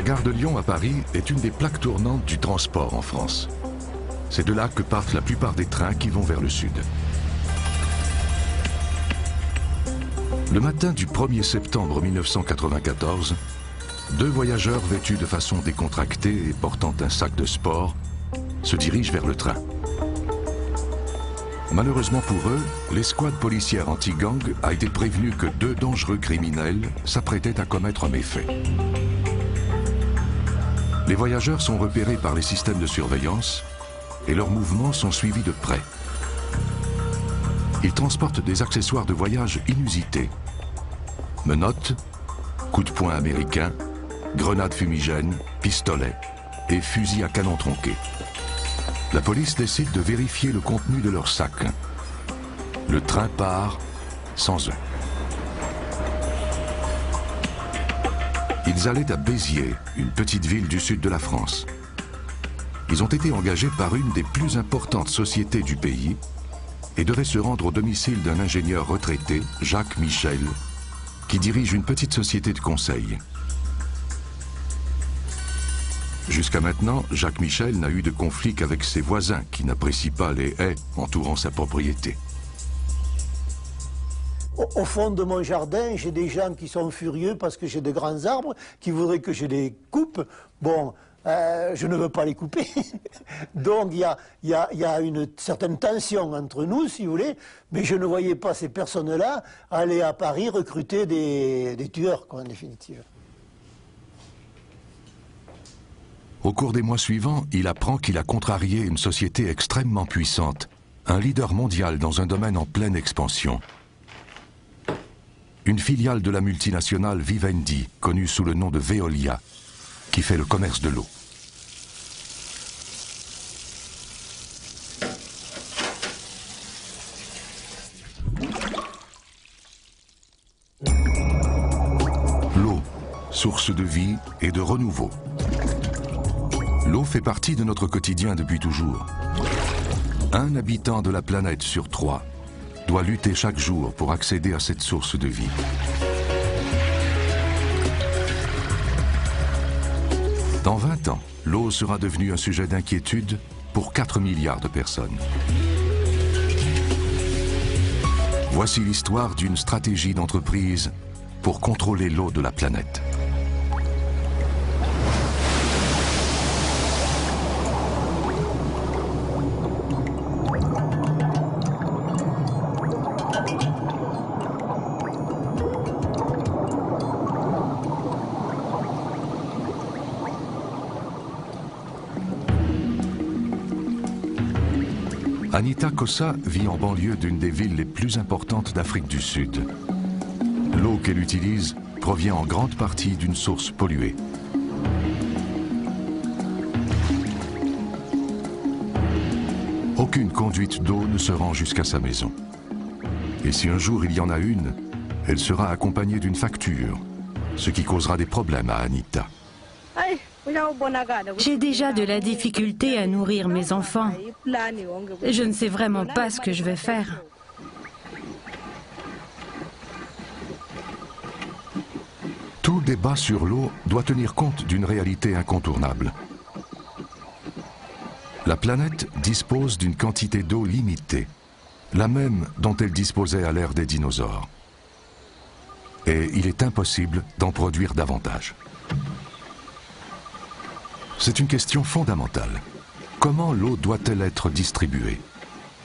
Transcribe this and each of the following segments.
gare de Lyon à Paris est une des plaques tournantes du transport en France. C'est de là que partent la plupart des trains qui vont vers le sud. Le matin du 1er septembre 1994, deux voyageurs vêtus de façon décontractée et portant un sac de sport se dirigent vers le train. Malheureusement pour eux, l'escouade policière anti-gang a été prévenue que deux dangereux criminels s'apprêtaient à commettre un méfait. Les voyageurs sont repérés par les systèmes de surveillance et leurs mouvements sont suivis de près. Ils transportent des accessoires de voyage inusités. Menottes, coups de poing américains, grenades fumigènes, pistolets et fusils à canon tronqué. La police décide de vérifier le contenu de leur sac. Le train part sans eux. Ils allaient à Béziers, une petite ville du sud de la France. Ils ont été engagés par une des plus importantes sociétés du pays et devaient se rendre au domicile d'un ingénieur retraité, Jacques Michel, qui dirige une petite société de conseil. Jusqu'à maintenant, Jacques Michel n'a eu de conflit qu'avec ses voisins qui n'apprécient pas les haies entourant sa propriété. Au fond de mon jardin, j'ai des gens qui sont furieux parce que j'ai de grands arbres, qui voudraient que je les coupe. Bon, je ne veux pas les couper. Donc il y a une certaine tension entre nous, si vous voulez, mais je ne voyais pas ces personnes-là aller à Paris recruter des tueurs, quoi, en définitive. Au cours des mois suivants, il apprend qu'il a contrarié une société extrêmement puissante, un leader mondial dans un domaine en pleine expansion. Une filiale de la multinationale Vivendi, connue sous le nom de Veolia, qui fait le commerce de l'eau. L'eau, source de vie et de renouveau. L'eau fait partie de notre quotidien depuis toujours. Un habitant de la planète sur 3 doit lutter chaque jour pour accéder à cette source de vie. Dans 20 ans, l'eau sera devenue un sujet d'inquiétude pour 4 milliards de personnes. Voici l'histoire d'une stratégie d'entreprise pour contrôler l'eau de la planète. Anita Kossa vit en banlieue d'une des villes les plus importantes d'Afrique du Sud. L'eau qu'elle utilise provient en grande partie d'une source polluée. Aucune conduite d'eau ne se rend jusqu'à sa maison. Et si un jour il y en a une, elle sera accompagnée d'une facture, ce qui causera des problèmes à Anita. J'ai déjà de la difficulté à nourrir mes enfants. Je ne sais vraiment pas ce que je vais faire. Tout débat sur l'eau doit tenir compte d'une réalité incontournable. La planète dispose d'une quantité d'eau limitée, la même dont elle disposait à l'ère des dinosaures. Et il est impossible d'en produire davantage. C'est une question fondamentale. Comment l'eau doit-elle être distribuée?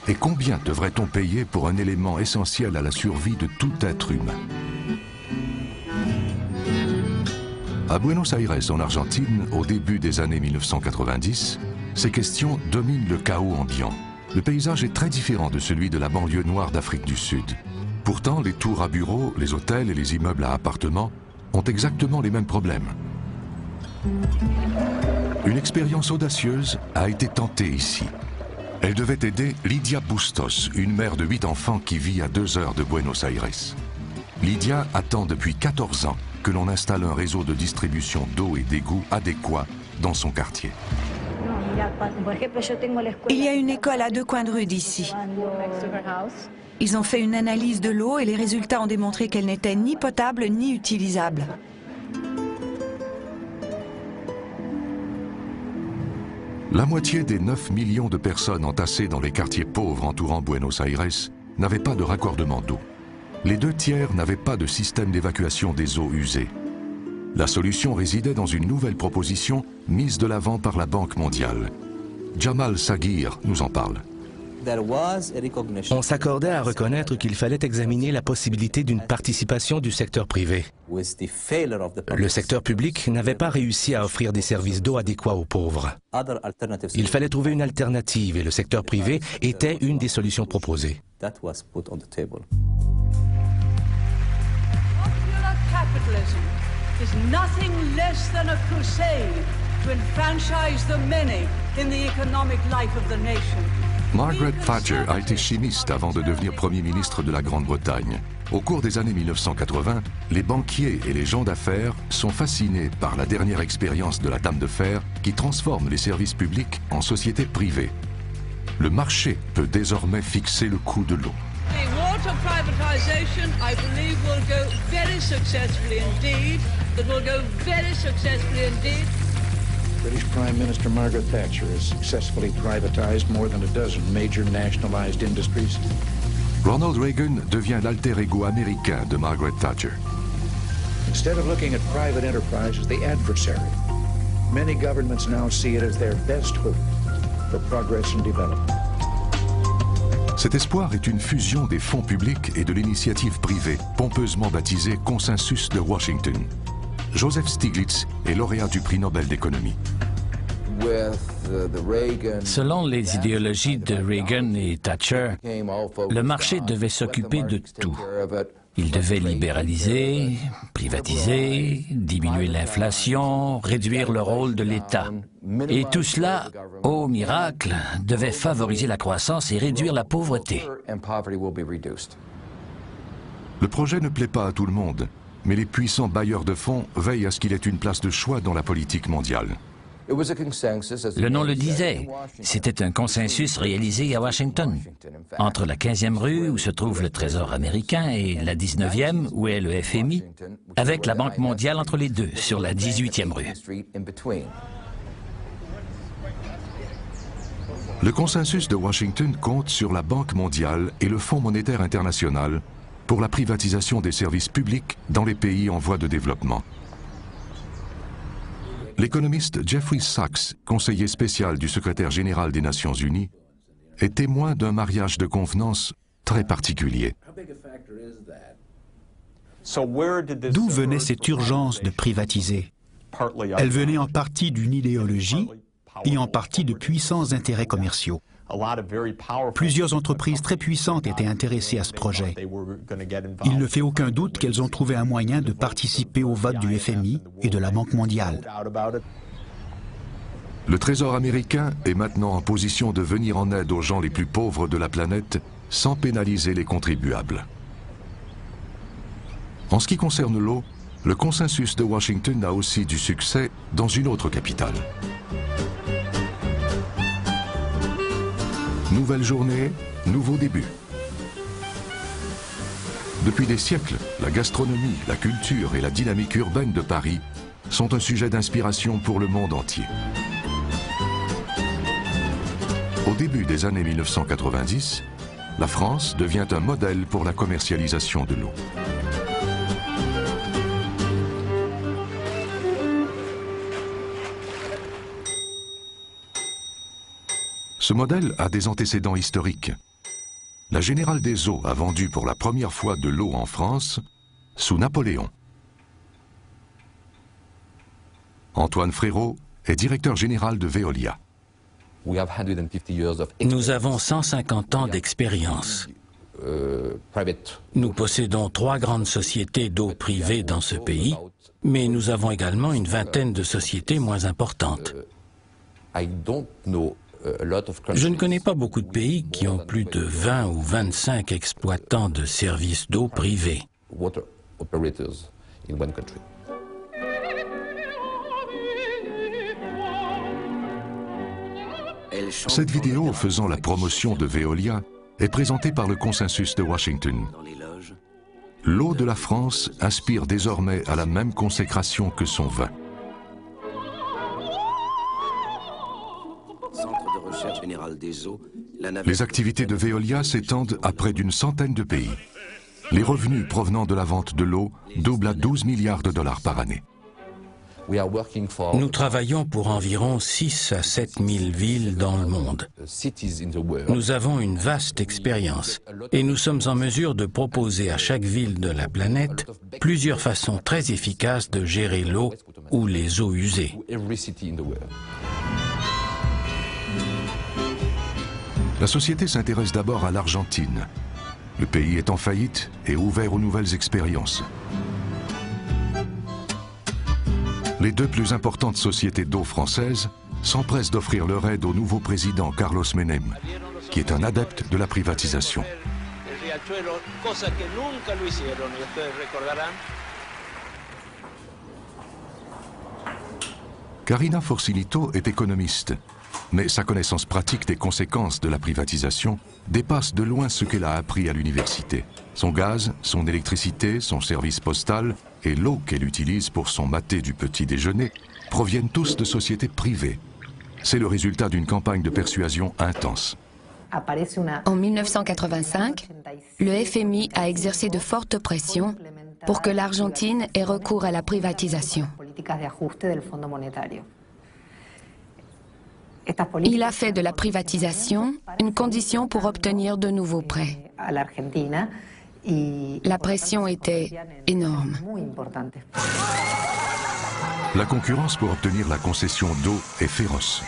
Et combien devrait-on payer pour un élément essentiel à la survie de tout être humain? À Buenos Aires, en Argentine, au début des années 1990, ces questions dominent le chaos ambiant. Le paysage est très différent de celui de la banlieue noire d'Afrique du Sud. Pourtant, les tours à bureaux, les hôtels et les immeubles à appartements ont exactement les mêmes problèmes. Une expérience audacieuse a été tentée ici. Elle devait aider Lydia Bustos, une mère de 8 enfants qui vit à 2 heures de Buenos Aires. Lydia attend depuis 14 ans que l'on installe un réseau de distribution d'eau et d'égouts adéquat dans son quartier. Il y a une école à 2 coins de rue d'ici. Ils ont fait une analyse de l'eau et les résultats ont démontré qu'elle n'était ni potable ni utilisable. La moitié des 9 millions de personnes entassées dans les quartiers pauvres entourant Buenos Aires n'avaient pas de raccordement d'eau. Les 2 tiers n'avaient pas de système d'évacuation des eaux usées. La solution résidait dans une nouvelle proposition mise de l'avant par la Banque mondiale. Jamal Saghir nous en parle. On s'accordait à reconnaître qu'il fallait examiner la possibilité d'une participation du secteur privé. Le secteur public n'avait pas réussi à offrir des services d'eau adéquats aux pauvres. Il fallait trouver une alternative et le secteur privé était une des solutions proposées. Is nothing less than a crusade to enfranchise the many in the economic life of the nation. Margaret Thatcher a été chimiste avant de devenir Premier ministre de la Grande-Bretagne. Au cours des années 1980, les banquiers et les gens d'affaires sont fascinés par la dernière expérience de la Dame de Fer qui transforme les services publics en sociétés privées. Le marché peut désormais fixer le coût de l'eau. The water privatization, I believe, will go very successfully indeed. It will go very successfully indeed. British Prime Minister Margaret Thatcher has successfully privatized more than a dozen major nationalized industries. Ronald Reagan devient l'alter ego américain de Margaret Thatcher. Instead of looking at private enterprise as the adversary, many governments now see it as their best hope for progress and development. Cet espoir est une fusion des fonds publics et de l'initiative privée, pompeusement baptisée Consensus de Washington. Joseph Stiglitz est lauréat du prix Nobel d'économie. Selon les idéologies de Reagan et Thatcher, le marché devait s'occuper de tout. Il devait libéraliser, privatiser, diminuer l'inflation, réduire le rôle de l'État. Et tout cela, au miracle, devait favoriser la croissance et réduire la pauvreté. Le projet ne plaît pas à tout le monde, mais les puissants bailleurs de fonds veillent à ce qu'il ait une place de choix dans la politique mondiale. Le nom le disait, c'était un consensus réalisé à Washington, entre la 15e rue où se trouve le Trésor américain et la 19e où est le FMI, avec la Banque mondiale entre les deux, sur la 18e rue. Le consensus de Washington compte sur la Banque mondiale et le Fonds monétaire international pour la privatisation des services publics dans les pays en voie de développement. L'économiste Jeffrey Sachs, conseiller spécial du secrétaire général des Nations Unies, est témoin d'un mariage de convenance très particulier. D'où venait cette urgence de privatiser? Elle venait en partie d'une idéologie et en partie de puissants intérêts commerciaux. Plusieurs entreprises très puissantes étaient intéressées à ce projet. Il ne fait aucun doute qu'elles ont trouvé un moyen de participer au vote du FMI et de la Banque mondiale. Le Trésor américain est maintenant en position de venir en aide aux gens les plus pauvres de la planète sans pénaliser les contribuables. En ce qui concerne l'eau, le consensus de Washington a aussi du succès dans une autre capitale. Nouvelle journée, nouveau début. Depuis des siècles, la gastronomie, la culture et la dynamique urbaine de Paris sont un sujet d'inspiration pour le monde entier. Au début des années 1990, la France devient un modèle pour la commercialisation de l'eau. Ce modèle a des antécédents historiques. La Générale des Eaux a vendu pour la première fois de l'eau en France sous Napoléon. Antoine Frérot est directeur général de Veolia. Nous avons 150 ans d'expérience. Nous possédons 3 grandes sociétés d'eau privée dans ce pays, mais nous avons également une vingtaine de sociétés moins importantes. Je ne connais pas beaucoup de pays qui ont plus de 20 ou 25 exploitants de services d'eau privés. Cette vidéo faisant la promotion de Veolia est présentée par le consensus de Washington. L'eau de la France aspire désormais à la même consécration que son vin. Les activités de Veolia s'étendent à près d'une centaine de pays. Les revenus provenant de la vente de l'eau doublent à 12 milliards de dollars par année. Nous travaillons pour environ 6 à 7 000 villes dans le monde. Nous avons une vaste expérience et nous sommes en mesure de proposer à chaque ville de la planète plusieurs façons très efficaces de gérer l'eau ou les eaux usées. La société s'intéresse d'abord à l'Argentine. Le pays est en faillite et ouvert aux nouvelles expériences. Les deux plus importantes sociétés d'eau françaises s'empressent d'offrir leur aide au nouveau président Carlos Menem, qui est un adepte de la privatisation. Karina Forcilito est économiste, mais sa connaissance pratique des conséquences de la privatisation dépasse de loin ce qu'elle a appris à l'université. Son gaz, son électricité, son service postal et l'eau qu'elle utilise pour son maté du petit déjeuner proviennent tous de sociétés privées. C'est le résultat d'une campagne de persuasion intense. En 1985, le FMI a exercé de fortes pressions pour que l'Argentine ait recours à la privatisation. Il a fait de la privatisation une condition pour obtenir de nouveaux prêts. La pression était énorme. La concurrence pour obtenir la concession d'eau est féroce.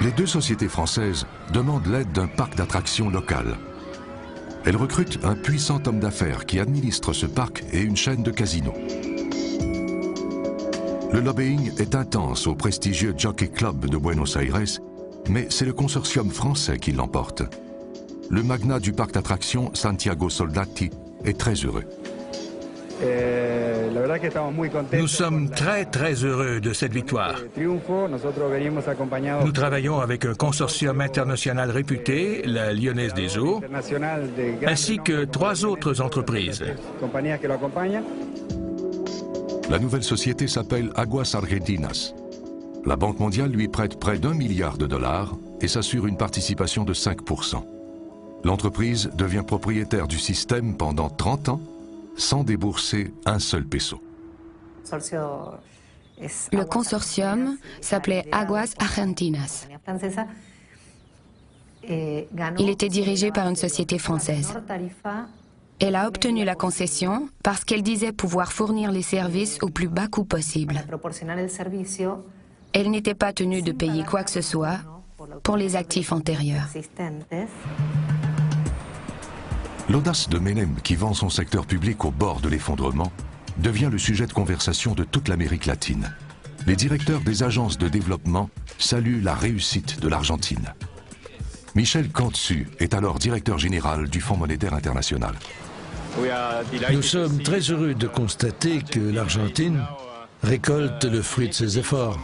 Les deux sociétés françaises demandent l'aide d'un parc d'attractions local. Elles recrutent un puissant homme d'affaires qui administre ce parc et une chaîne de casinos. Le lobbying est intense au prestigieux Jockey Club de Buenos Aires, mais c'est le consortium français qui l'emporte. Le magnat du parc d'attractions, Santiago Soldati, est très heureux. Nous sommes très heureux de cette victoire. Nous travaillons avec un consortium international réputé, la Lyonnaise des Eaux, ainsi que 3 autres entreprises. La nouvelle société s'appelle Aguas Argentinas. La Banque mondiale lui prête près d'1 milliard de dollars et s'assure une participation de 5%. L'entreprise devient propriétaire du système pendant 30 ans sans débourser un seul peso. Le consortium s'appelait Aguas Argentinas. Il était dirigé par une société française. Elle a obtenu la concession parce qu'elle disait pouvoir fournir les services au plus bas coût possible. Elle n'était pas tenue de payer quoi que ce soit pour les actifs antérieurs. L'audace de Menem, qui vend son secteur public au bord de l'effondrement, devient le sujet de conversation de toute l'Amérique latine. Les directeurs des agences de développement saluent la réussite de l'Argentine. Michel Cantzu est alors directeur général du Fonds monétaire international. Nous sommes très heureux de constater que l'Argentine récolte le fruit de ses efforts.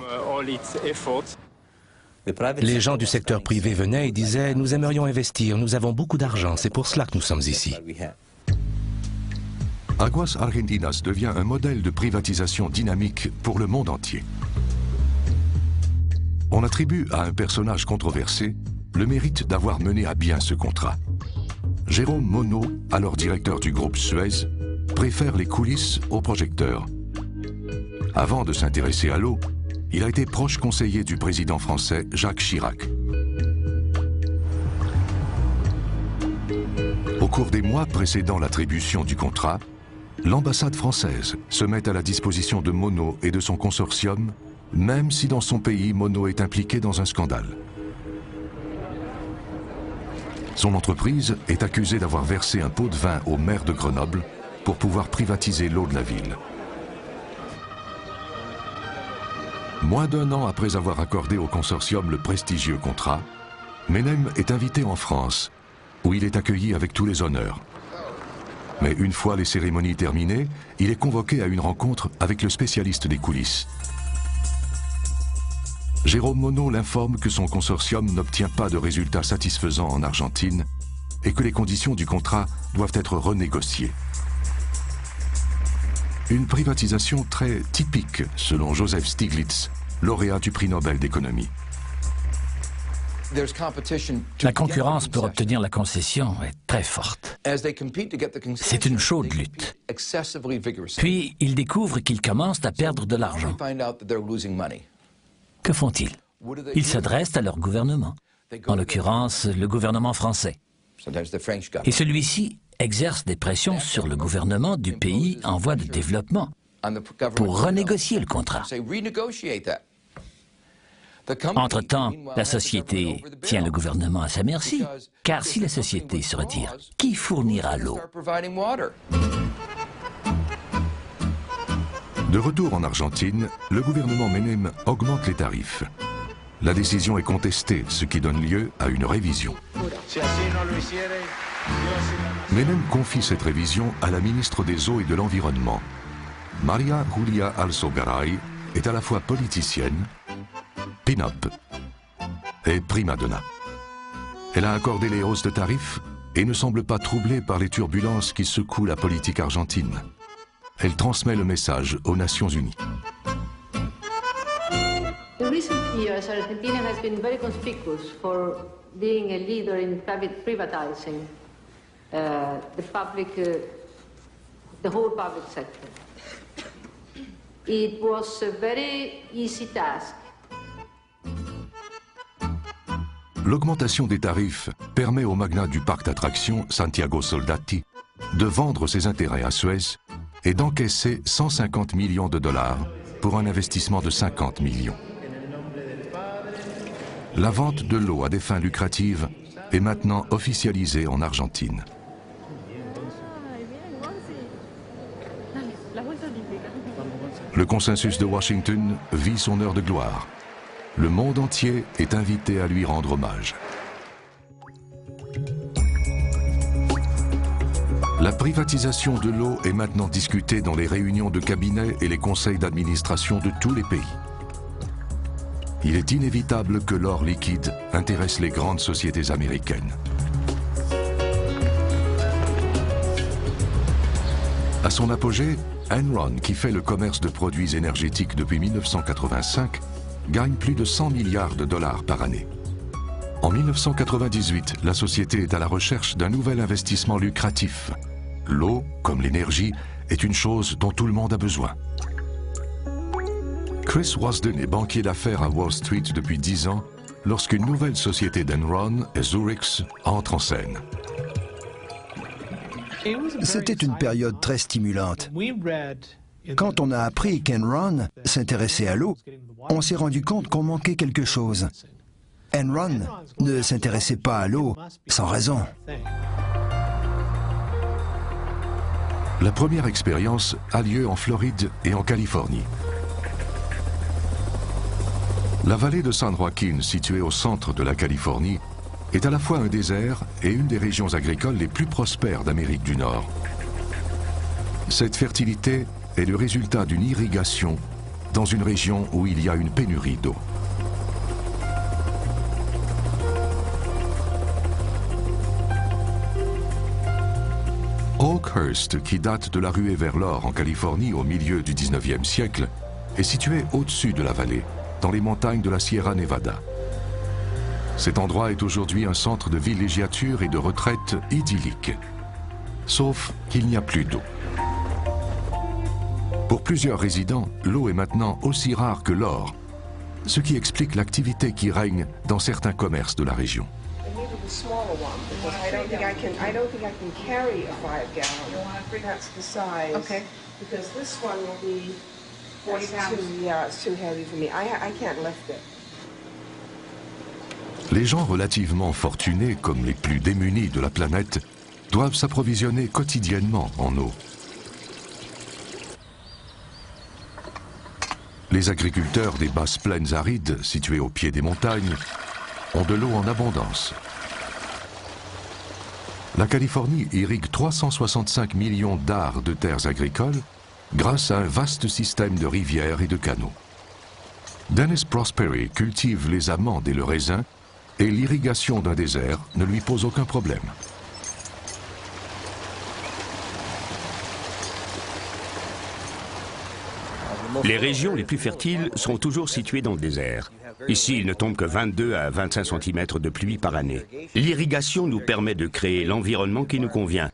Les gens du secteur privé venaient et disaient « Nous aimerions investir, nous avons beaucoup d'argent, c'est pour cela que nous sommes ici. » Aguas Argentinas devient un modèle de privatisation dynamique pour le monde entier. On attribue à un personnage controversé le mérite d'avoir mené à bien ce contrat. Jérôme Monod, alors directeur du groupe Suez, préfère les coulisses aux projecteurs. Avant de s'intéresser à l'eau, il a été proche conseiller du président français Jacques Chirac. Au cours des mois précédant l'attribution du contrat, l'ambassade française se met à la disposition de Monod et de son consortium, même si dans son pays, Monod est impliqué dans un scandale. Son entreprise est accusée d'avoir versé un pot de vin au maire de Grenoble pour pouvoir privatiser l'eau de la ville. Moins d'1 an après avoir accordé au consortium le prestigieux contrat, Menem est invité en France, où il est accueilli avec tous les honneurs. Mais une fois les cérémonies terminées, il est convoqué à une rencontre avec le spécialiste des coulisses. Jérôme Monod l'informe que son consortium n'obtient pas de résultats satisfaisants en Argentine et que les conditions du contrat doivent être renégociées. Une privatisation très typique, selon Joseph Stiglitz, lauréat du prix Nobel d'économie. La concurrence pour obtenir la concession est très forte. C'est une chaude lutte. Puis, ils découvrent qu'ils commencent à perdre de l'argent. Que font-ils? Ils s'adressent à leur gouvernement, en l'occurrence le gouvernement français. Et celui-ci exerce des pressions sur le gouvernement du pays en voie de développement pour renégocier le contrat. Entre-temps, la société tient le gouvernement à sa merci, car si la société se retire, qui fournira l'eau? De retour en Argentine, le gouvernement Menem augmente les tarifs. La décision est contestée, ce qui donne lieu à une révision. Menem confie cette révision à la ministre des Eaux et de l'Environnement. Maria Julia Alzogaray est à la fois politicienne, pin-up et prima donna. Elle a accordé les hausses de tarifs et ne semble pas troublée par les turbulences qui secouent la politique argentine. Elle transmet le message aux Nations Unies. In recent years, Argentina has been very conspicuous for being a leader in privatizing the whole public sector. It was a very easy task. L'augmentation des tarifs permet au magnat du parc d'attractions Santiago Soldati de vendre ses intérêts à Suez et d'encaisser 150 millions de dollars pour un investissement de 50 millions. La vente de l'eau à des fins lucratives est maintenant officialisée en Argentine. Le consensus de Washington vit son heure de gloire. Le monde entier est invité à lui rendre hommage. La privatisation de l'eau est maintenant discutée dans les réunions de cabinet et les conseils d'administration de tous les pays. Il est inévitable que l'or liquide intéresse les grandes sociétés américaines. À son apogée, Enron, qui fait le commerce de produits énergétiques depuis 1985, gagne plus de 100 milliards de dollars par année. En 1998, la société est à la recherche d'un nouvel investissement lucratif. L'eau, comme l'énergie, est une chose dont tout le monde a besoin. Chris Wasden est banquier d'affaires à Wall Street depuis 10 ans, lorsqu'une nouvelle société d'Enron, Zurich, entre en scène. C'était une période très stimulante. Quand on a appris qu'Enron s'intéressait à l'eau, on s'est rendu compte qu'on manquait quelque chose. Enron ne s'intéressait pas à l'eau sans raison. La première expérience a lieu en Floride et en Californie. La vallée de San Joaquin, située au centre de la Californie, est à la fois un désert et une des régions agricoles les plus prospères d'Amérique du Nord. Cette fertilité est le résultat d'une irrigation dans une région où il y a une pénurie d'eau. Oakhurst, qui date de la ruée vers l'or en Californie au milieu du 19e siècle, est situé au-dessus de la vallée, dans les montagnes de la Sierra Nevada. Cet endroit est aujourd'hui un centre de villégiature et de retraite idyllique. Sauf qu'il n'y a plus d'eau. Pour plusieurs résidents, l'eau est maintenant aussi rare que l'or, ce qui explique l'activité qui règne dans certains commerces de la région. Les gens relativement fortunés, comme les plus démunis de la planète, doivent s'approvisionner quotidiennement en eau. Les agriculteurs des basses plaines arides, situées au pied des montagnes, ont de l'eau en abondance. La Californie irrigue 365 millions d'ars de terres agricoles grâce à un vaste système de rivières et de canaux. Dennis Prosperi cultive les amandes et le raisin, et l'irrigation d'un désert ne lui pose aucun problème. Les régions les plus fertiles sont toujours situées dans le désert. Ici, il ne tombe que 22 à 25 cm de pluie par année. L'irrigation nous permet de créer l'environnement qui nous convient.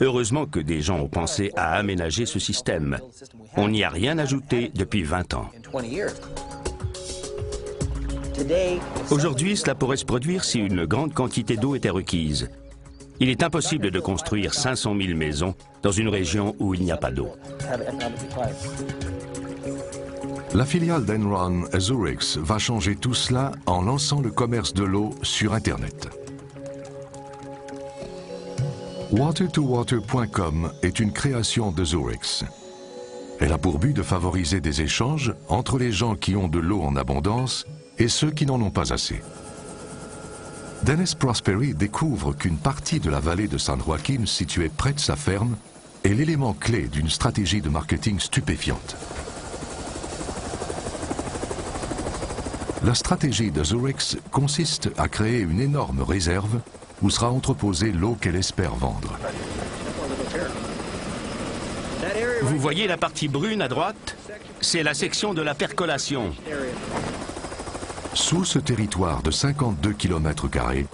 Heureusement que des gens ont pensé à aménager ce système. On n'y a rien ajouté depuis 20 ans. Aujourd'hui, cela pourrait se produire si une grande quantité d'eau était requise. Il est impossible de construire 500 000 maisons dans une région où il n'y a pas d'eau. La filiale d'Enron, Zurich, va changer tout cela en lançant le commerce de l'eau sur Internet. Water2Water.com est une création de Zurich. Elle a pour but de favoriser des échanges entre les gens qui ont de l'eau en abondance et ceux qui n'en ont pas assez. Dennis Prosperi découvre qu'une partie de la vallée de San Joaquin située près de sa ferme est l'élément clé d'une stratégie de marketing stupéfiante. La stratégie de Zurich consiste à créer une énorme réserve où sera entreposée l'eau qu'elle espère vendre. Vous voyez la partie brune à droite? C'est la section de la percolation. Sous ce territoire de 52 km²,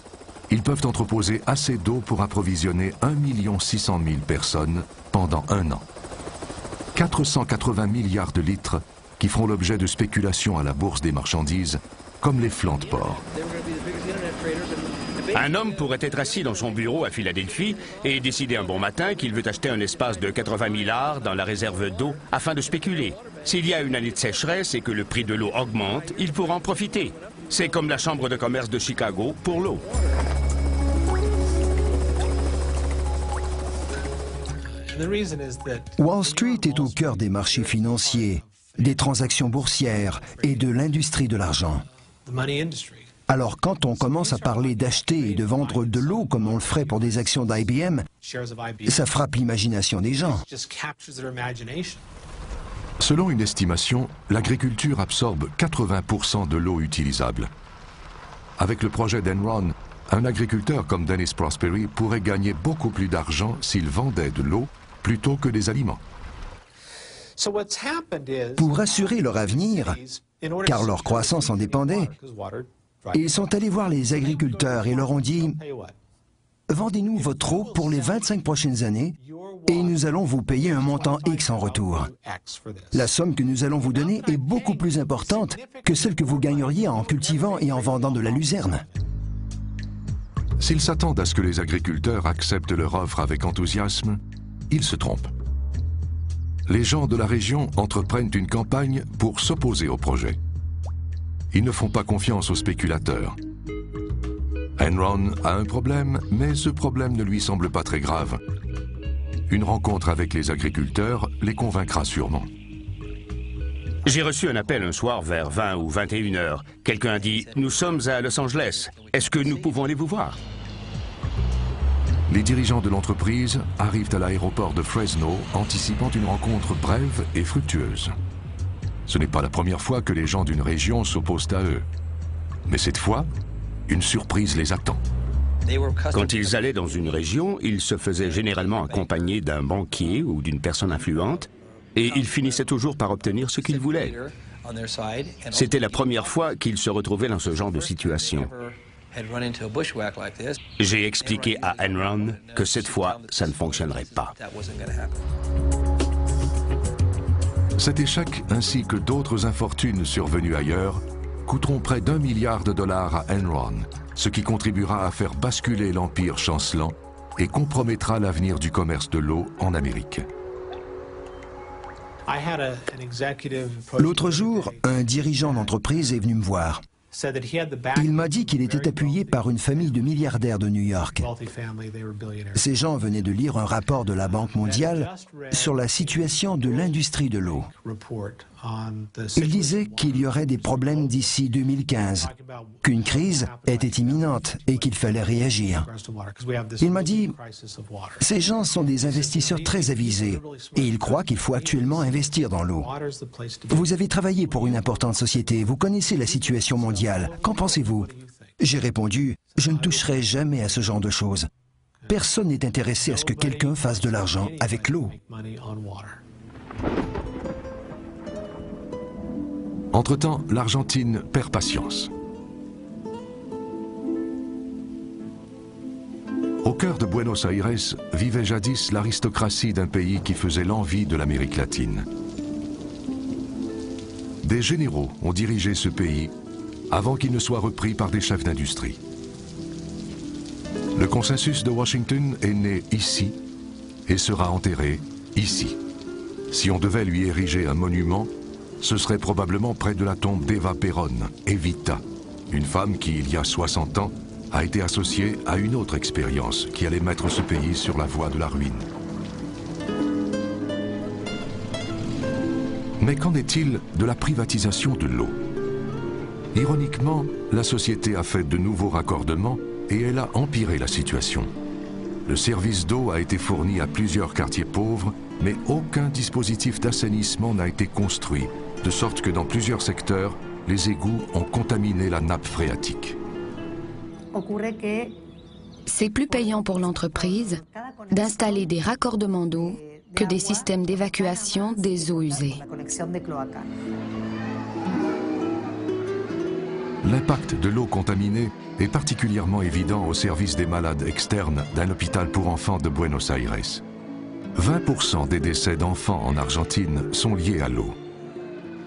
ils peuvent entreposer assez d'eau pour approvisionner 1 600 000 personnes pendant un an. 480 milliards de litres qui feront l'objet de spéculations à la bourse des marchandises, comme les flancs de porc. Un homme pourrait être assis dans son bureau à Philadelphie et décider un bon matin qu'il veut acheter un espace de 80 000 acres dans la réserve d'eau afin de spéculer. S'il y a une année de sécheresse et que le prix de l'eau augmente, il pourra en profiter. C'est comme la Chambre de commerce de Chicago pour l'eau. Wall Street est au cœur des marchés financiers, des transactions boursières et de l'industrie de l'argent. Alors quand on commence à parler d'acheter et de vendre de l'eau comme on le ferait pour des actions d'IBM, ça frappe l'imagination des gens. Selon une estimation, l'agriculture absorbe 80% de l'eau utilisable. Avec le projet d'Enron, un agriculteur comme Dennis Prosperi pourrait gagner beaucoup plus d'argent s'il vendait de l'eau plutôt que des aliments. Pour assurer leur avenir, car leur croissance en dépendait, ils sont allés voir les agriculteurs et leur ont dit « Vendez-nous votre eau pour les 25 prochaines années et nous allons vous payer un montant X en retour. La somme que nous allons vous donner est beaucoup plus importante que celle que vous gagneriez en cultivant et en vendant de la luzerne. » S'ils s'attendent à ce que les agriculteurs acceptent leur offre avec enthousiasme, ils se trompent. Les gens de la région entreprennent une campagne pour s'opposer au projet. Ils ne font pas confiance aux spéculateurs. Enron a un problème, mais ce problème ne lui semble pas très grave. Une rencontre avec les agriculteurs les convaincra sûrement. J'ai reçu un appel un soir vers 20 ou 21 heures. Quelqu'un a dit « Nous sommes à Los Angeles. Est-ce que nous pouvons aller vous voir ?» Les dirigeants de l'entreprise arrivent à l'aéroport de Fresno, anticipant une rencontre brève et fructueuse. Ce n'est pas la première fois que les gens d'une région s'opposent à eux. Mais cette fois, une surprise les attend. Quand ils allaient dans une région, ils se faisaient généralement accompagner d'un banquier ou d'une personne influente, et ils finissaient toujours par obtenir ce qu'ils voulaient. C'était la première fois qu'ils se retrouvaient dans ce genre de situation. J'ai expliqué à Enron que cette fois, ça ne fonctionnerait pas. Cet échec, ainsi que d'autres infortunes survenues ailleurs, coûteront près d'1 milliard de dollars à Enron, ce qui contribuera à faire basculer l'empire chancelant et compromettra l'avenir du commerce de l'eau en Amérique. L'autre jour, un dirigeant d'entreprise est venu me voir. Il m'a dit qu'il était appuyé par une famille de milliardaires de New York. Ces gens venaient de lire un rapport de la Banque mondiale sur la situation de l'industrie de l'eau. Il disait qu'il y aurait des problèmes d'ici 2015, qu'une crise était imminente et qu'il fallait réagir. Il m'a dit, ces gens sont des investisseurs très avisés et ils croient qu'il faut actuellement investir dans l'eau. Vous avez travaillé pour une importante société, vous connaissez la situation mondiale, qu'en pensez-vous? J'ai répondu, je ne toucherai jamais à ce genre de choses. Personne n'est intéressé à ce que quelqu'un fasse de l'argent avec l'eau. Entre-temps, l'Argentine perd patience. Au cœur de Buenos Aires vivait jadis l'aristocratie d'un pays qui faisait l'envie de l'Amérique latine. Des généraux ont dirigé ce pays avant qu'il ne soit repris par des chefs d'industrie. Le consensus de Washington est né ici et sera enterré ici. Si on devait lui ériger un monument, ce serait probablement près de la tombe d'Eva Perón, Evita, une femme qui, il y a 60 ans, a été associée à une autre expérience qui allait mettre ce pays sur la voie de la ruine. Mais qu'en est-il de la privatisation de l'eau? Ironiquement, la société a fait de nouveaux raccordements et elle a empiré la situation. Le service d'eau a été fourni à plusieurs quartiers pauvres, mais aucun dispositif d'assainissement n'a été construit, de sorte que dans plusieurs secteurs, les égouts ont contaminé la nappe phréatique. C'est plus payant pour l'entreprise d'installer des raccordements d'eau que des systèmes d'évacuation des eaux usées. L'impact de l'eau contaminée est particulièrement évident au service des malades externes d'un hôpital pour enfants de Buenos Aires. 20% des décès d'enfants en Argentine sont liés à l'eau.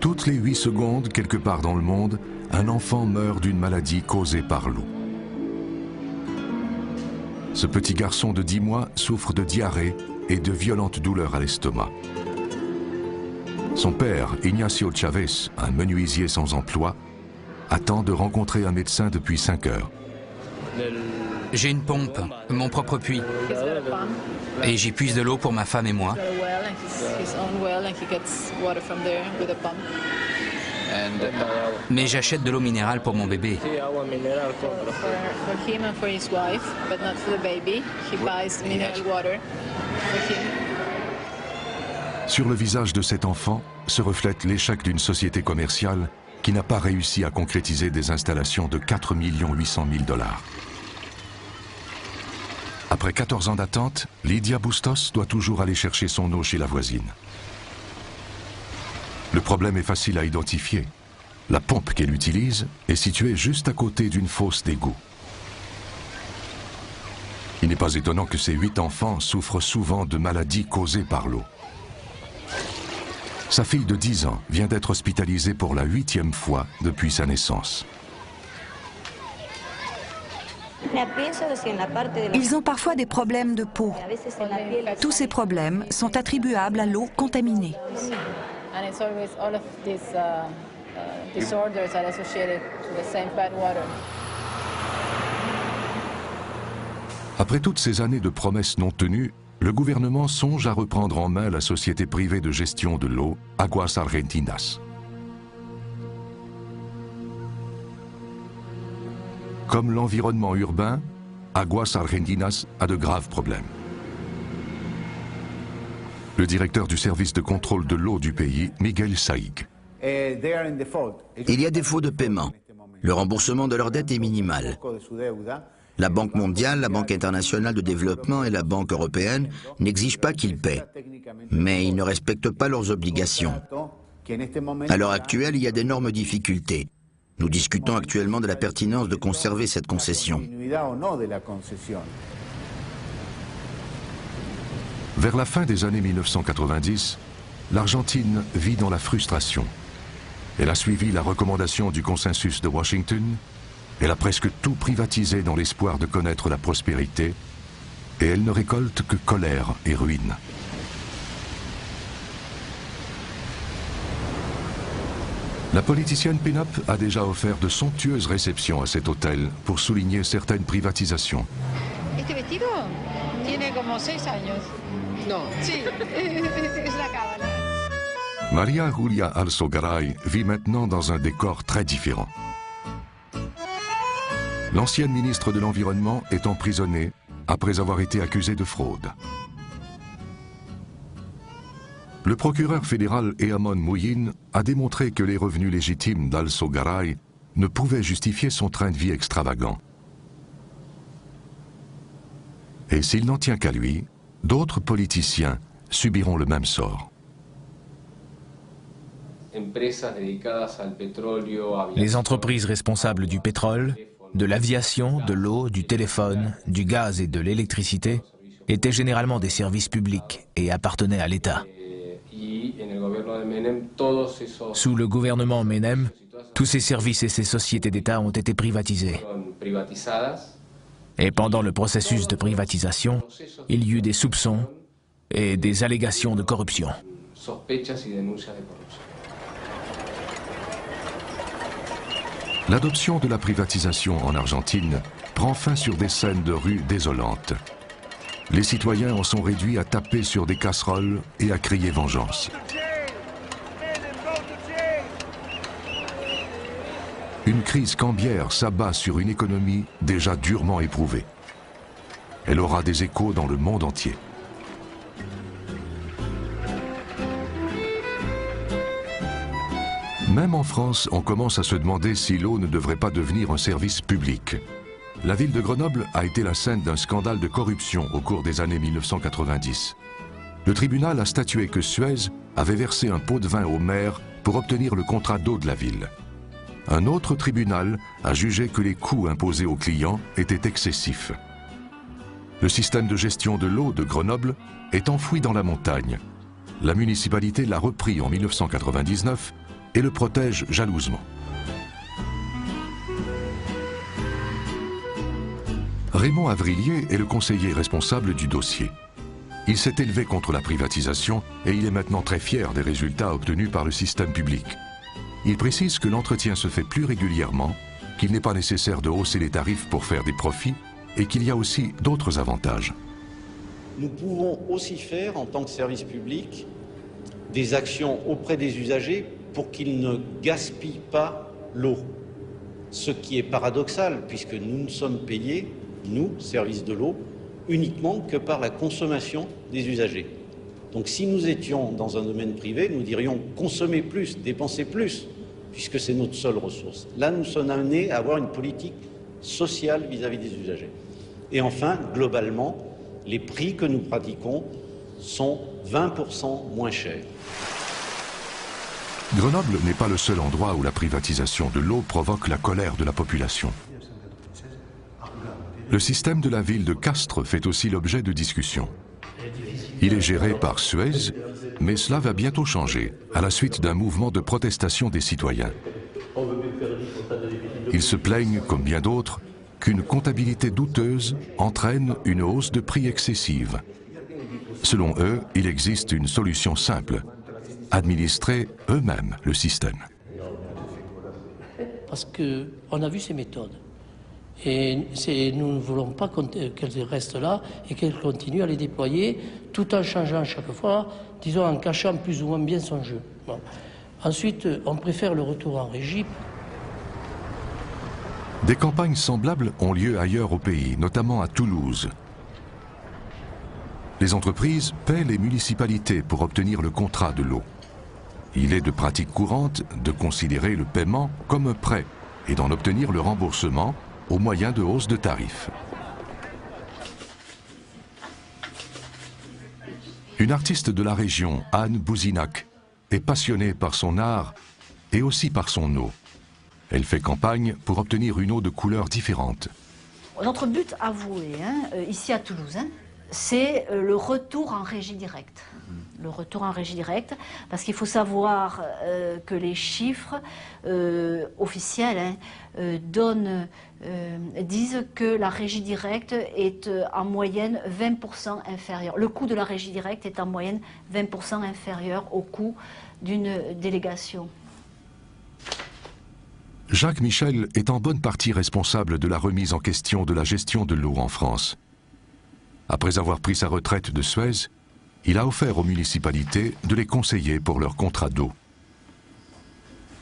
Toutes les 8 secondes, quelque part dans le monde, un enfant meurt d'une maladie causée par l'eau. Ce petit garçon de 10 mois souffre de diarrhée et de violentes douleurs à l'estomac. Son père, Ignacio Chavez, un menuisier sans emploi, attend de rencontrer un médecin depuis 5 heures. J'ai une pompe, mon propre puits. Et j'y puise de l'eau pour ma femme et moi. Mais j'achète de l'eau minérale pour mon bébé. Sur le visage de cet enfant se reflète l'échec d'une société commerciale qui n'a pas réussi à concrétiser des installations de 4 800 000 $. Après 14 ans d'attente, Lydia Bustos doit toujours aller chercher son eau chez la voisine. Le problème est facile à identifier. La pompe qu'elle utilise est située juste à côté d'une fosse d'égout. Il n'est pas étonnant que ces 8 enfants souffrent souvent de maladies causées par l'eau. Sa fille de 10 ans vient d'être hospitalisée pour la 8e fois depuis sa naissance. Ils ont parfois des problèmes de peau. Tous ces problèmes sont attribuables à l'eau contaminée. Après toutes ces années de promesses non tenues, le gouvernement songe à reprendre en main la société privée de gestion de l'eau, Aguas Argentinas. Comme l'environnement urbain, Aguas Argentinas a de graves problèmes. Le directeur du service de contrôle de l'eau du pays, Miguel Saig. Il y a défaut de paiement. Le remboursement de leur dette est minimal. La Banque mondiale, la Banque internationale de développement et la Banque européenne n'exigent pas qu'ils paient. Mais ils ne respectent pas leurs obligations. À l'heure actuelle, il y a d'énormes difficultés. Nous discutons actuellement de la pertinence de conserver cette concession. Vers la fin des années 1990, l'Argentine vit dans la frustration. Elle a suivi la recommandation du consensus de Washington. Elle a presque tout privatisé dans l'espoir de connaître la prospérité, et elle ne récolte que colère et ruine. La politicienne Pinup a déjà offert de somptueuses réceptions à cet hôtel pour souligner certaines privatisations. Este vestido tiene como 6 años. No, sí, es la cábala. Maria Julia Alzogaray vit maintenant dans un décor très différent. L'ancienne ministre de l'Environnement est emprisonnée après avoir été accusée de fraude. Le procureur fédéral Eamon Mouyin a démontré que les revenus légitimes d'Alzogaray ne pouvaient justifier son train de vie extravagant. Et s'il n'en tient qu'à lui, d'autres politiciens subiront le même sort. Les entreprises responsables du pétrole, de l'aviation, de l'eau, du téléphone, du gaz et de l'électricité étaient généralement des services publics et appartenaient à l'État. Sous le gouvernement Menem, tous ces services et ces sociétés d'État ont été privatisés. Et pendant le processus de privatisation, il y eut des soupçons et des allégations de corruption. L'adoption de la privatisation en Argentine prend fin sur des scènes de rue désolantes. Les citoyens en sont réduits à taper sur des casseroles et à crier vengeance. Une crise cambiaire s'abat sur une économie déjà durement éprouvée. Elle aura des échos dans le monde entier. Même en France, on commence à se demander si l'eau ne devrait pas devenir un service public. La ville de Grenoble a été la scène d'un scandale de corruption au cours des années 1990. Le tribunal a statué que Suez avait versé un pot de vin au maire pour obtenir le contrat d'eau de la ville. Un autre tribunal a jugé que les coûts imposés aux clients étaient excessifs. Le système de gestion de l'eau de Grenoble est enfoui dans la montagne. La municipalité l'a repris en 1999 et le protège jalousement. Raymond Avrillier est le conseiller responsable du dossier. Il s'est élevé contre la privatisation et il est maintenant très fier des résultats obtenus par le système public. Il précise que l'entretien se fait plus régulièrement, qu'il n'est pas nécessaire de hausser les tarifs pour faire des profits et qu'il y a aussi d'autres avantages. Nous pouvons aussi faire, en tant que service public, des actions auprès des usagers pour qu'ils ne gaspillent pas l'eau. Ce qui est paradoxal, puisque nous ne sommes payés, nous, services de l'eau, uniquement que par la consommation des usagers. Donc si nous étions dans un domaine privé, nous dirions consommer plus, dépenser plus, puisque c'est notre seule ressource. Là, nous sommes amenés à avoir une politique sociale vis-à-vis des usagers. Et enfin, globalement, les prix que nous pratiquons sont 20% moins chers. Grenoble n'est pas le seul endroit où la privatisation de l'eau provoque la colère de la population. Le système de la ville de Castres fait aussi l'objet de discussions. Il est géré par Suez, mais cela va bientôt changer, à la suite d'un mouvement de protestation des citoyens. Ils se plaignent, comme bien d'autres, qu'une comptabilité douteuse entraîne une hausse de prix excessive. Selon eux, il existe une solution simple: administrer eux-mêmes le système. Parce qu'on a vu ces méthodes. Et nous ne voulons pas qu'elles restent là et qu'elles continuent à les déployer tout en changeant chaque fois, disons en cachant plus ou moins bien son jeu. Bon. Ensuite, on préfère le retour en régie. Des campagnes semblables ont lieu ailleurs au pays, notamment à Toulouse. Les entreprises paient les municipalités pour obtenir le contrat de l'eau. Il est de pratique courante de considérer le paiement comme un prêt et d'en obtenir le remboursement au moyen de hausses de tarifs. Une artiste de la région, Anne Bouzinac, est passionnée par son art et aussi par son eau. Elle fait campagne pour obtenir une eau de couleurs différentes. Notre but avoué, ici à Toulouse, c'est le retour en régie directe. Le retour en régie directe, parce qu'il faut savoir que les chiffres officiels disent que la régie directe est en moyenne 20% inférieure. Le coût de la régie directe est en moyenne 20% inférieur au coût d'une délégation. Jacques Michel est en bonne partie responsable de la remise en question de la gestion de l'eau en France. Après avoir pris sa retraite de Suez, il a offert aux municipalités de les conseiller pour leur contrat d'eau.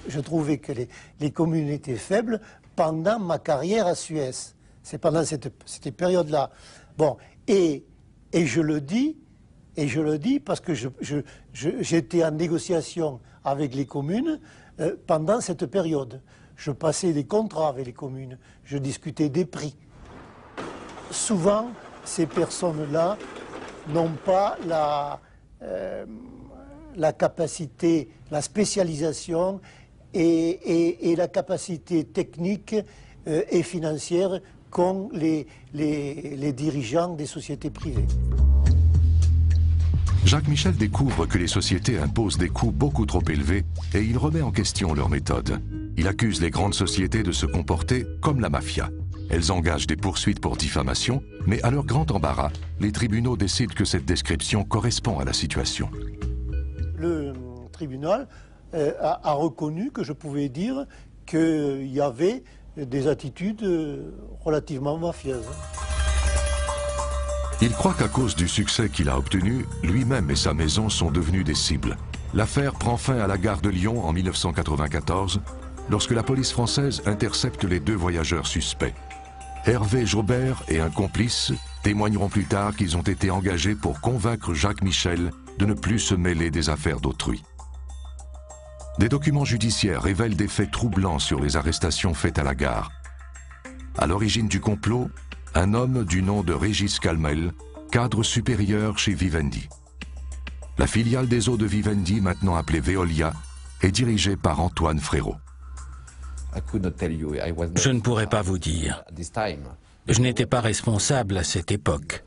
Je trouvais que les communes étaient faibles pendant ma carrière à Suez. C'est pendant cette période-là. Bon, et je le dis parce que j'étais en négociation avec les communes pendant cette période. Je passais des contrats avec les communes, je discutais des prix. Souvent, ces personnes-là n'ont pas la capacité, la spécialisation et la capacité technique et financière qu'ont les dirigeants des sociétés privées. Jacques Michel découvre que les sociétés imposent des coûts beaucoup trop élevés et il remet en question leur méthode. Il accuse les grandes sociétés de se comporter comme la mafia. Elles engagent des poursuites pour diffamation, mais à leur grand embarras, les tribunaux décident que cette description correspond à la situation. Le tribunal a reconnu que je pouvais dire qu'il y avait des attitudes relativement mafieuses. Il croit qu'à cause du succès qu'il a obtenu, lui-même et sa maison sont devenus des cibles. L'affaire prend fin à la gare de Lyon en 1994, lorsque la police française intercepte les 2 voyageurs suspects. Hervé Jaubert et un complice témoigneront plus tard qu'ils ont été engagés pour convaincre Jacques Michel de ne plus se mêler des affaires d'autrui. Des documents judiciaires révèlent des faits troublants sur les arrestations faites à la gare. À l'origine du complot, un homme du nom de Régis Calmel, cadre supérieur chez Vivendi. La filiale des eaux de Vivendi, maintenant appelée Veolia, est dirigée par Antoine Frérot. Je ne pourrais pas vous dire. Je n'étais pas responsable à cette époque.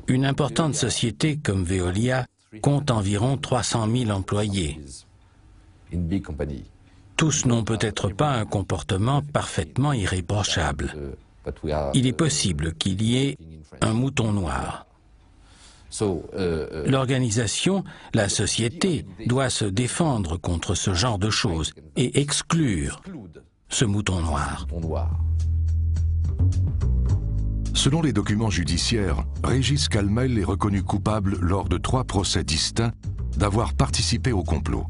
Une importante société comme Veolia compte environ 300 000 employés. Tous n'ont peut-être pas un comportement parfaitement irréprochable. Il est possible qu'il y ait un mouton noir. L'organisation, la société, doit se défendre contre ce genre de choses et exclure ce mouton noir. Selon les documents judiciaires, Régis Calmel est reconnu coupable lors de 3 procès distincts d'avoir participé au complot.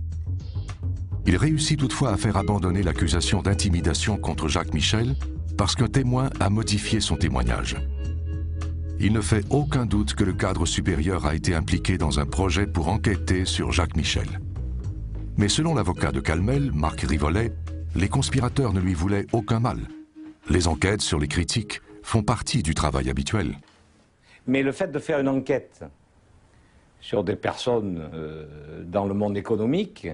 Il réussit toutefois à faire abandonner l'accusation d'intimidation contre Jacques Michel parce qu'un témoin a modifié son témoignage. Il ne fait aucun doute que le cadre supérieur a été impliqué dans un projet pour enquêter sur Jacques Michel. Mais selon l'avocat de Calmel, Marc Rivollet, les conspirateurs ne lui voulaient aucun mal. Les enquêtes sur les critiques font partie du travail habituel. Mais le fait de faire une enquête sur des personnes dans le monde économique,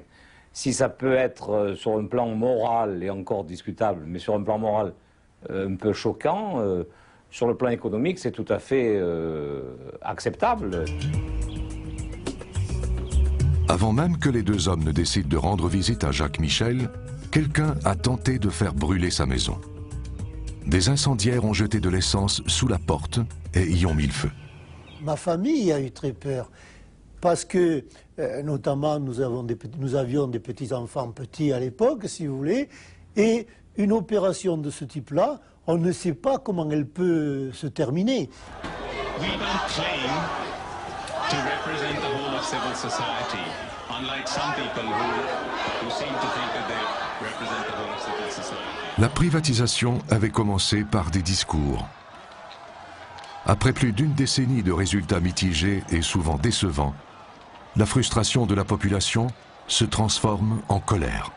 si ça peut être sur un plan moral et encore discutable, mais sur un plan moral un peu choquant, sur le plan économique, c'est tout à fait acceptable. Avant même que les 2 hommes ne décident de rendre visite à Jacques Michel, quelqu'un a tenté de faire brûler sa maison. Des incendiaires ont jeté de l'essence sous la porte et y ont mis le feu. Ma famille a eu très peur parce que, notamment, nous avions des petits-enfants petits à l'époque, si vous voulez, et une opération de ce type-là, on ne sait pas comment elle peut se terminer. We don't claim to represent the whole of civil society, unlike some people who seem to think that they represent the whole of civil society. La privatisation avait commencé par des discours. Après plus d'1 décennie de résultats mitigés et souvent décevants, la frustration de la population se transforme en colère.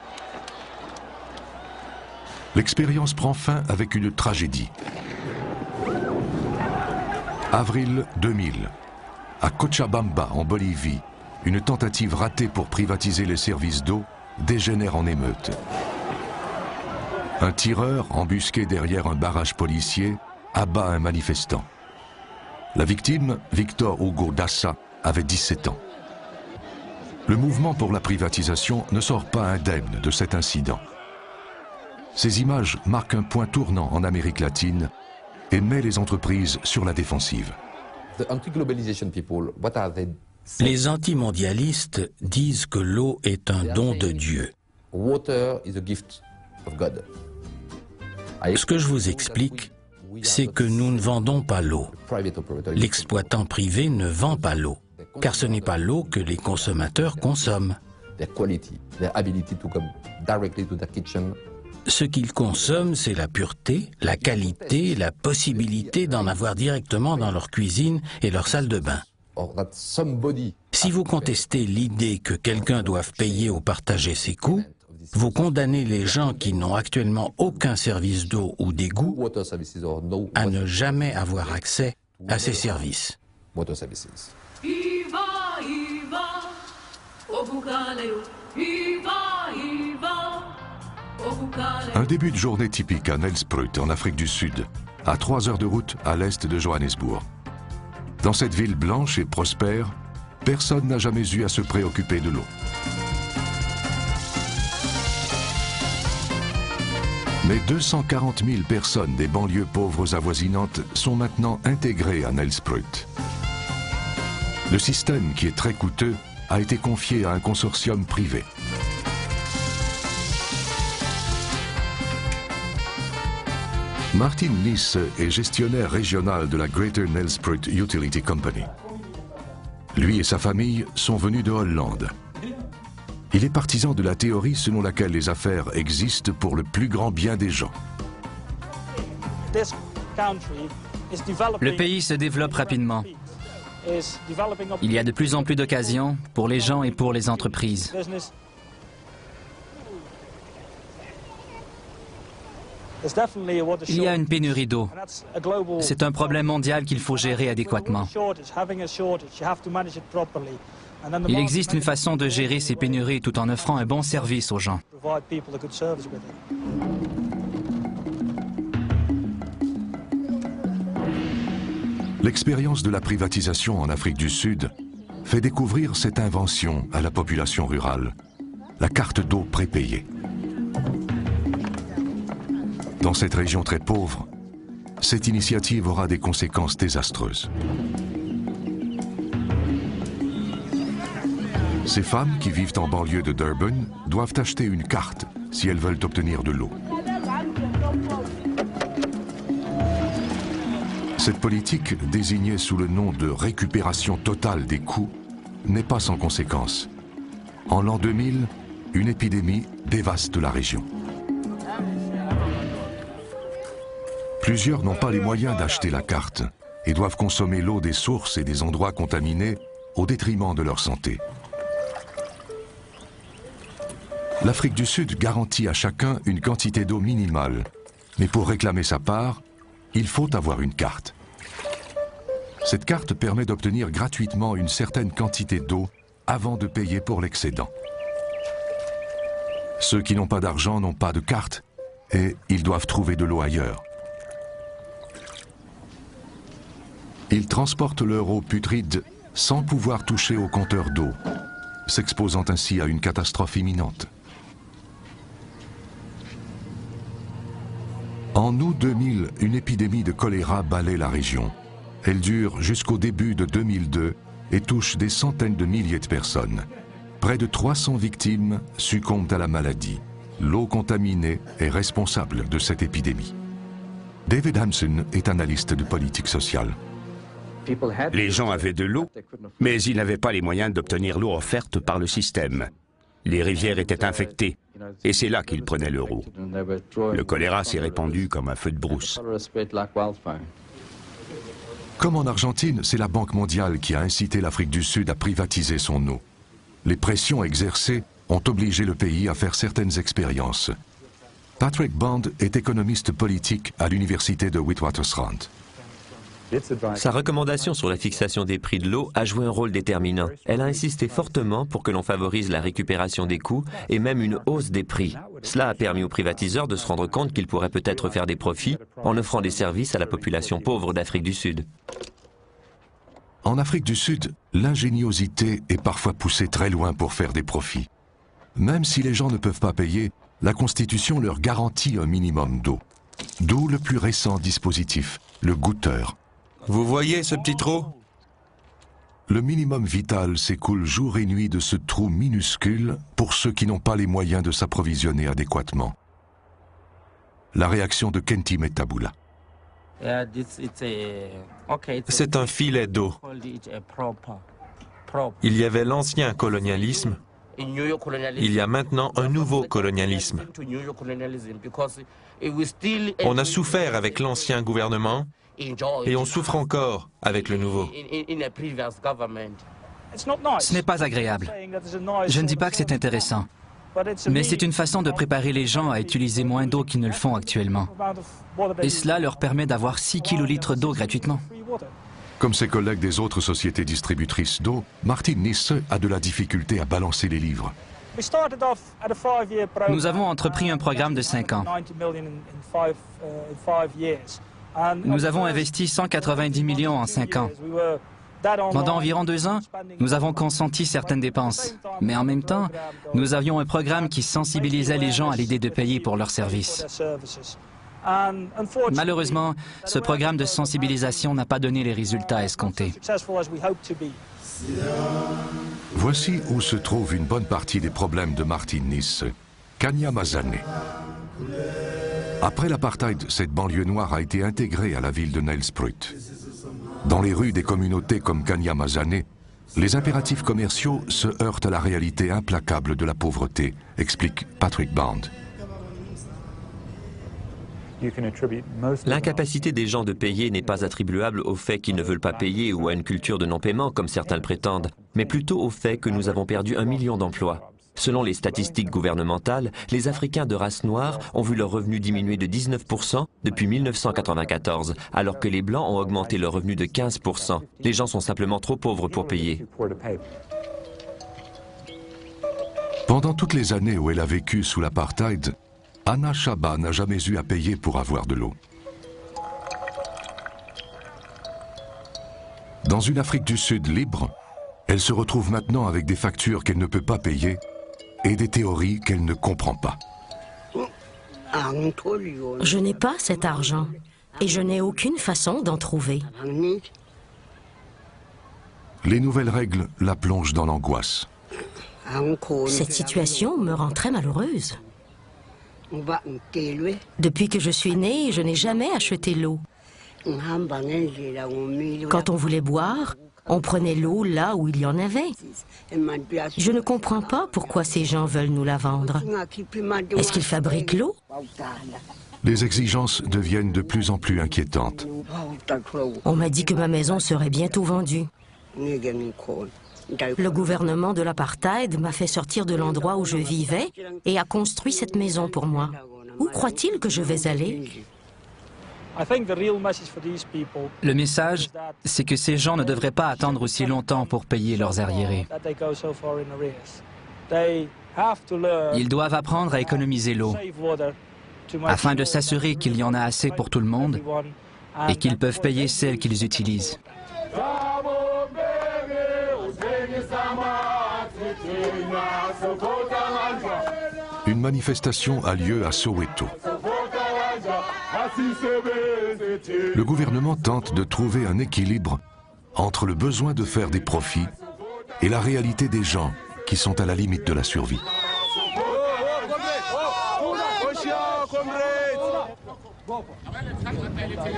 L'expérience prend fin avec une tragédie. Avril 2000. À Cochabamba, en Bolivie, une tentative ratée pour privatiser les services d'eau dégénère en émeute. Un tireur, embusqué derrière un barrage policier, abat un manifestant. La victime, Victor Hugo Dassa, avait 17 ans. Le mouvement pour la privatisation ne sort pas indemne de cet incident. Ces images marquent un point tournant en Amérique latine et met les entreprises sur la défensive. Les antimondialistes disent que l'eau est un don de Dieu. Ce que je vous explique, c'est que nous ne vendons pas l'eau. L'exploitant privé ne vend pas l'eau, car ce n'est pas l'eau que les consommateurs consomment. Ce qu'ils consomment, c'est la pureté, la qualité, la possibilité d'en avoir directement dans leur cuisine et leur salle de bain. Si vous contestez l'idée que quelqu'un doive payer ou partager ses coûts, vous condamnez les gens qui n'ont actuellement aucun service d'eau ou d'égout à ne jamais avoir accès à ces services. Viva, viva. Un début de journée typique à Nelspruit, en Afrique du Sud, à 3 heures de route à l'est de Johannesburg. Dans cette ville blanche et prospère, personne n'a jamais eu à se préoccuper de l'eau. Mais 240 000 personnes des banlieues pauvres avoisinantes sont maintenant intégrées à Nelspruit. Le système, qui est très coûteux, a été confié à un consortium privé. Martin Nice est gestionnaire régional de la Greater Nelspruit Utility Company. Lui et sa famille sont venus de Hollande. Il est partisan de la théorie selon laquelle les affaires existent pour le plus grand bien des gens. Le pays se développe rapidement. Il y a de plus en plus d'occasions pour les gens et pour les entreprises. Il y a une pénurie d'eau. C'est un problème mondial qu'il faut gérer adéquatement. Il existe une façon de gérer ces pénuries tout en offrant un bon service aux gens. L'expérience de la privatisation en Afrique du Sud fait découvrir cette invention à la population rurale, la carte d'eau prépayée. Dans cette région très pauvre, cette initiative aura des conséquences désastreuses. Ces femmes qui vivent en banlieue de Durban doivent acheter une carte si elles veulent obtenir de l'eau. Cette politique, désignée sous le nom de récupération totale des coûts, n'est pas sans conséquences. En l'an 2000, une épidémie dévaste la région. Plusieurs n'ont pas les moyens d'acheter la carte et doivent consommer l'eau des sources et des endroits contaminés au détriment de leur santé. L'Afrique du Sud garantit à chacun une quantité d'eau minimale, mais pour réclamer sa part, il faut avoir une carte. Cette carte permet d'obtenir gratuitement une certaine quantité d'eau avant de payer pour l'excédent. Ceux qui n'ont pas d'argent n'ont pas de carte et ils doivent trouver de l'eau ailleurs. Ils transportent leur eau putride sans pouvoir toucher au compteur d'eau, s'exposant ainsi à une catastrophe imminente. En août 2000, une épidémie de choléra balaie la région. Elle dure jusqu'au début de 2002 et touche des centaines de milliers de personnes. Près de 300 victimes succombent à la maladie. L'eau contaminée est responsable de cette épidémie. David Hampson est analyste de politique sociale. Les gens avaient de l'eau, mais ils n'avaient pas les moyens d'obtenir l'eau offerte par le système. Les rivières étaient infectées, et c'est là qu'ils prenaient leur eau. Le choléra s'est répandu comme un feu de brousse. Comme en Argentine, c'est la Banque mondiale qui a incité l'Afrique du Sud à privatiser son eau. Les pressions exercées ont obligé le pays à faire certaines expériences. Patrick Bond est économiste politique à l'université de Witwatersrand. Sa recommandation sur la fixation des prix de l'eau a joué un rôle déterminant. Elle a insisté fortement pour que l'on favorise la récupération des coûts et même une hausse des prix. Cela a permis aux privatiseurs de se rendre compte qu'ils pourraient peut-être faire des profits en offrant des services à la population pauvre d'Afrique du Sud. En Afrique du Sud, l'ingéniosité est parfois poussée très loin pour faire des profits. Même si les gens ne peuvent pas payer, la Constitution leur garantit un minimum d'eau. D'où le plus récent dispositif, le goûteur. Vous voyez ce petit trou? Le minimum vital s'écoule jour et nuit de ce trou minuscule pour ceux qui n'ont pas les moyens de s'approvisionner adéquatement. La réaction de Kenti Metabula. C'est un filet d'eau. Il y avait l'ancien colonialisme. Il y a maintenant un nouveau colonialisme. On a souffert avec l'ancien gouvernement et on souffre encore avec le nouveau. Ce n'est pas agréable. Je ne dis pas que c'est intéressant, mais c'est une façon de préparer les gens à utiliser moins d'eau qu'ils ne le font actuellement. Et cela leur permet d'avoir 6 kilolitres d'eau gratuitement. Comme ses collègues des autres sociétés distributrices d'eau, Martin Nisse a de la difficulté à balancer les livres. Nous avons entrepris un programme de 5 ans. Nous avons investi 190 millions en 5 ans. Pendant environ 2 ans, nous avons consenti certaines dépenses. Mais en même temps, nous avions un programme qui sensibilisait les gens à l'idée de payer pour leurs services. Malheureusement, ce programme de sensibilisation n'a pas donné les résultats escomptés. Voici où se trouve une bonne partie des problèmes de Martin Nisse, Kanyamasane. Après l'apartheid, cette banlieue noire a été intégrée à la ville de Nelspruit. Dans les rues des communautés comme Kanyamasane, les impératifs commerciaux se heurtent à la réalité implacable de la pauvreté, explique Patrick Bond. L'incapacité des gens de payer n'est pas attribuable au fait qu'ils ne veulent pas payer ou à une culture de non-paiement comme certains le prétendent, mais plutôt au fait que nous avons perdu 1 million d'emplois. Selon les statistiques gouvernementales, les Africains de race noire ont vu leurs revenus diminuer de 19% depuis 1994, alors que les Blancs ont augmenté leurs revenus de 15%. Les gens sont simplement trop pauvres pour payer. Pendant toutes les années où elle a vécu sous l'apartheid, Anna Chaba n'a jamais eu à payer pour avoir de l'eau. Dans une Afrique du Sud libre, elle se retrouve maintenant avec des factures qu'elle ne peut pas payer et des théories qu'elle ne comprend pas. Je n'ai pas cet argent et je n'ai aucune façon d'en trouver. Les nouvelles règles la plongent dans l'angoisse. Cette situation me rend très malheureuse. Depuis que je suis née, je n'ai jamais acheté l'eau. Quand on voulait boire, on prenait l'eau là où il y en avait. Je ne comprends pas pourquoi ces gens veulent nous la vendre. Est-ce qu'ils fabriquent l'eau? Les exigences deviennent de plus en plus inquiétantes. On m'a dit que ma maison serait bientôt vendue. Le gouvernement de l'apartheid m'a fait sortir de l'endroit où je vivais et a construit cette maison pour moi. Où croit-il que je vais aller? Le message, c'est que ces gens ne devraient pas attendre aussi longtemps pour payer leurs arriérés. Ils doivent apprendre à économiser l'eau, afin de s'assurer qu'il y en a assez pour tout le monde et qu'ils peuvent payer celle qu'ils utilisent. Une manifestation a lieu à Soweto. Le gouvernement tente de trouver un équilibre entre le besoin de faire des profits et la réalité des gens qui sont à la limite de la survie.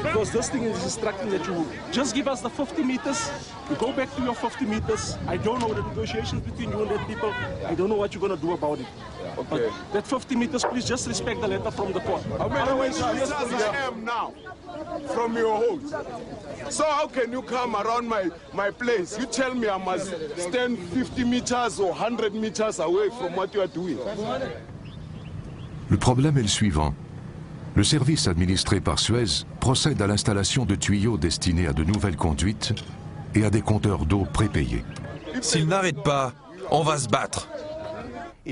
Because this thing is distracting that you just give us the 50 meters, you go back to your 50 meters. I don't know the negotiations between you and that people. I don't know what you're going to do about it. Okay. But that 50 meters, please just respect the letter from the court. How many meters I am now from your house? So how can you come around my place? You tell me I must stand 50 meters or 100 meters away from what you are doing. Le problème est le suivant. Le service administré par Suez procède à l'installation de tuyaux destinés à de nouvelles conduites et à des compteurs d'eau prépayés. S'ils n'arrêtent pas, on va se battre.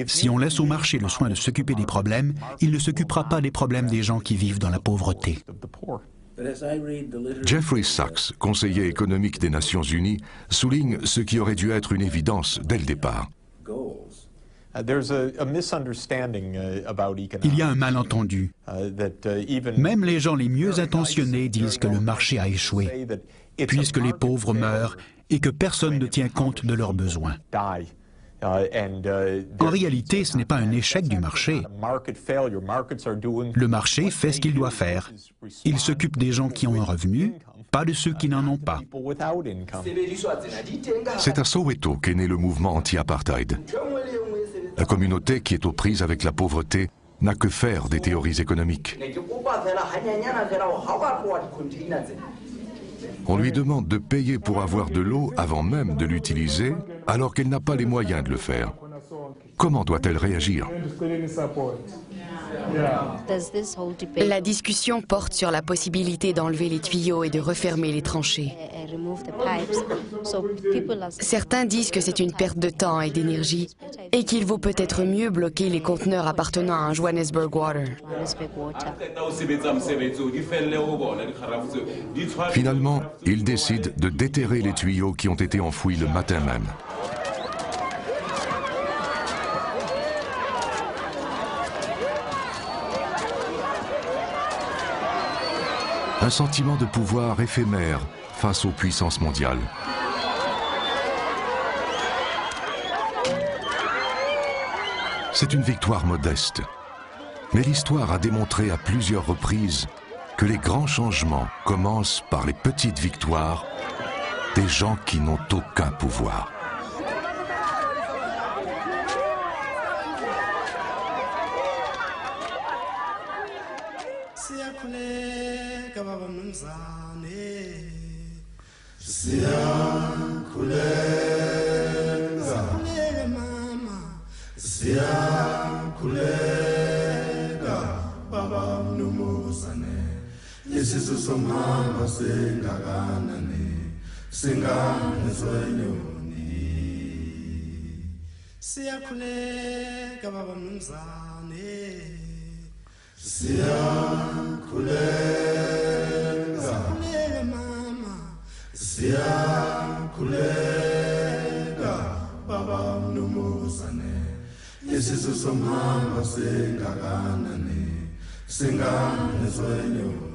Si on laisse au marché le soin de s'occuper des problèmes, il ne s'occupera pas des problèmes des gens qui vivent dans la pauvreté. Jeffrey Sachs, conseiller économique des Nations Unies, souligne ce qui aurait dû être une évidence dès le départ. Il y a un malentendu. Même les gens les mieux intentionnés disent que le marché a échoué, puisque les pauvres meurent et que personne ne tient compte de leurs besoins. En réalité, ce n'est pas un échec du marché. Le marché fait ce qu'il doit faire. Il s'occupe des gens qui ont un revenu, pas de ceux qui n'en ont pas. C'est à Soweto qu'est né le mouvement anti-apartheid. La communauté qui est aux prises avec la pauvreté n'a que faire des théories économiques. On lui demande de payer pour avoir de l'eau avant même de l'utiliser, alors qu'elle n'a pas les moyens de le faire. Comment doit-elle réagir? La discussion porte sur la possibilité d'enlever les tuyaux et de refermer les tranchées. Certains disent que c'est une perte de temps et d'énergie et qu'il vaut peut-être mieux bloquer les conteneurs appartenant à un Johannesburg Water. Finalement, ils décident de déterrer les tuyaux qui ont été enfouis le matin même. Un sentiment de pouvoir éphémère face aux puissances mondiales. C'est une victoire modeste. Mais l'histoire a démontré à plusieurs reprises que les grands changements commencent par les petites victoires des gens qui n'ont aucun pouvoir. Yesisu somhamba sengakanani singane zwenyu